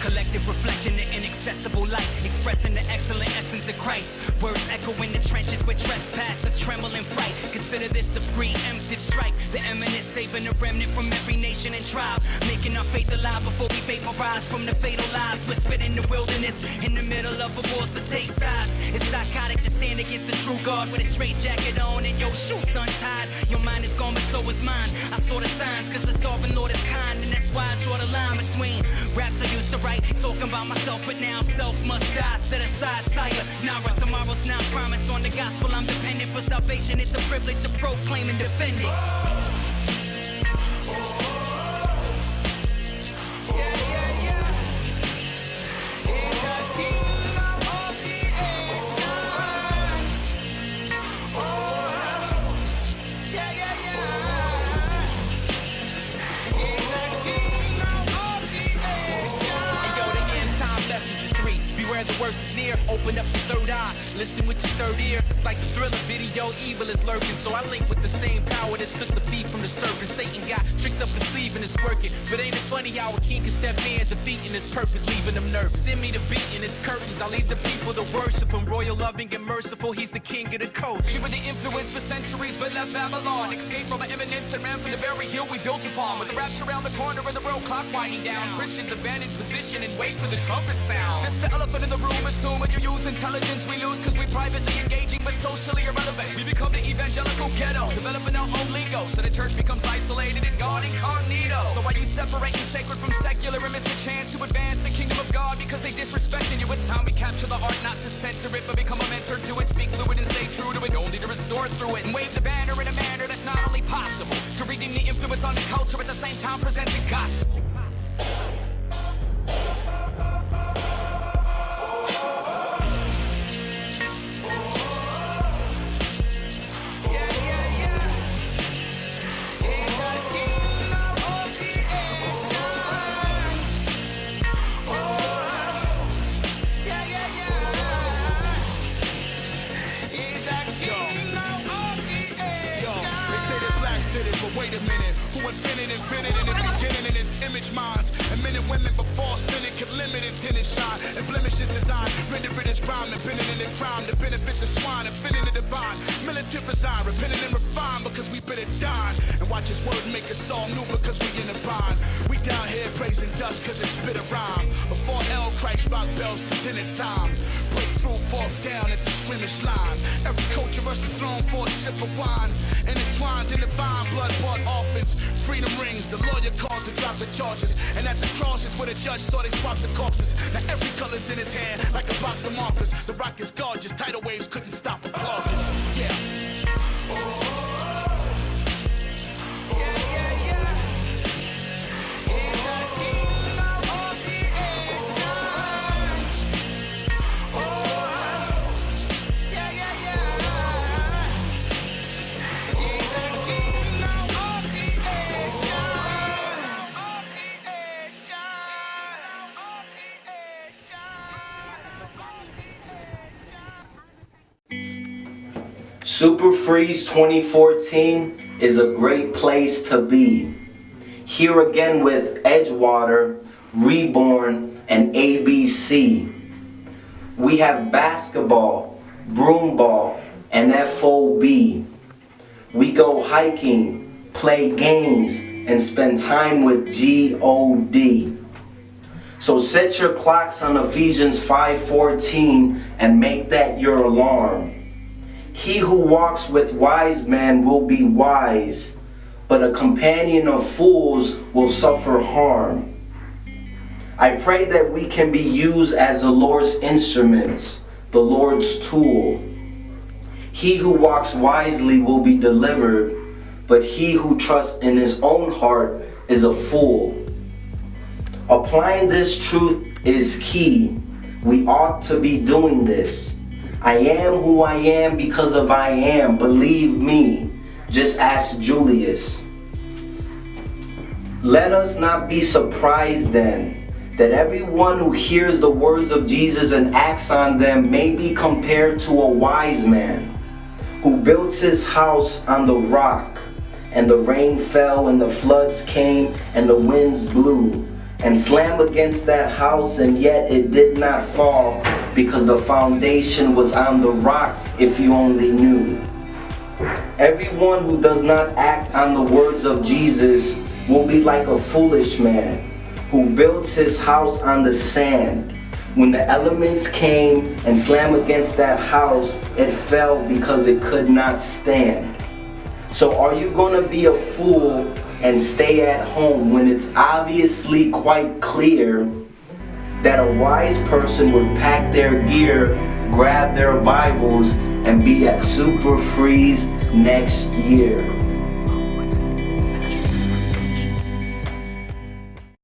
collective reflecting the inaccessible light, expressing the excellent essence of Christ. Words echo in the trenches where trespassers tremble in fright. Consider this a preemptive strike, the eminent saving a remnant from every nation and tribe, making our faith alive before we vaporize from the fatal lies. Whispered in the wilderness, in the middle of a war, so take sides. It's psychotic to stand against the true God with a straight jacket on and your shoes untied. Your mind is gone, but so is mine. I saw the signs, cause the sovereign Lord is kind, and that's why I draw the line between raps I used to write, talking about myself, but now self must die. Set aside, sire. Nara, tomorrow's not promised. On the gospel, I'm dependent for salvation. It's a privilege to proclaim and defend it. The worst is near, open up your third eye, listen with your third ear. It's like the thriller video, evil is lurking. So I link with the same power that took the thief from the serpent. Satan got tricks up his sleeve and it's working. But ain't it funny how a king can step in, defeating his purpose, leaving them nervous. Send me the beat and his curtains, I lead the people to worship him. Royal, loving, and merciful, he's the king of the coast. We were the influence for centuries, but left Babylon. Escaped from our eminence and ran for the very hill we built upon. With the raps around the corner and the world clock winding down, Christians abandoned position and wait for the trumpet sound. Mr. Elephant in the room, assuming you use intelligence, we lose cause we privately engaging but socially irrelevant. We become the evangelical ghetto, developing our own lingo, so the church becomes isolated and God incognito. So why you separating sacred from secular and miss the chance to advance the kingdom of God because they disrespecting you? It's time we capture the art, not to censor it, but become a mentor to it. Speak fluid and stay true to it, only to restore through it. And wave the banner in a manner that's not only possible to redeem the influence on the culture, at the same time present the gospel. Invented in the beginning in his image minds, and men and women before sinning could limit it, then it shine and blemish his design. Render it as crime, and bending in the crime to benefit the swine and fitting the divine. Militant resign, repenting and refined because we been it dine, and watch his word make us all new because we in a bind. We down here praising dust because it spit a rhyme. Before El Christ rock bells to dinner time. Breakthrough, fall down at the scrimmage line. Every culture rush the throne for a sip of wine. Intertwined in divine blood-bought orphans. Freedom rings, the lawyer called to drop the charges. And at the cross is where the judge saw they swap the corpses. Now every color's in his hand like a box of markers. The rock is gorgeous, tidal waves couldn't stop applauses. Yeah. Superfreeze 2014 is a great place to be. Here again with Edgewater, Reborn, and ABC. We have basketball, broomball, and FOB. We go hiking, play games, and spend time with God. So set your clocks on Ephesians 5:14 and make that your alarm. He who walks with wise men will be wise, but a companion of fools will suffer harm. I pray that we can be used as the Lord's instruments, the Lord's tool. He who walks wisely will be delivered, but he who trusts in his own heart is a fool. Applying this truth is key. We ought to be doing this. I am who I am because of I am. Believe me. Just ask Julius. Let us not be surprised then that everyone who hears the words of Jesus and acts on them may be compared to a wise man who built his house on the rock, and the rain fell and the floods came and the winds blew and slam against that house, and yet it did not fall because the foundation was on the rock, if you only knew. Everyone who does not act on the words of Jesus will be like a foolish man who built his house on the sand. When the elements came and slammed against that house, it fell because it could not stand. So are you going to be a fool and stay at home when it's obviously quite clear that a wise person would pack their gear, grab their Bibles, and be at Superfreeze next year?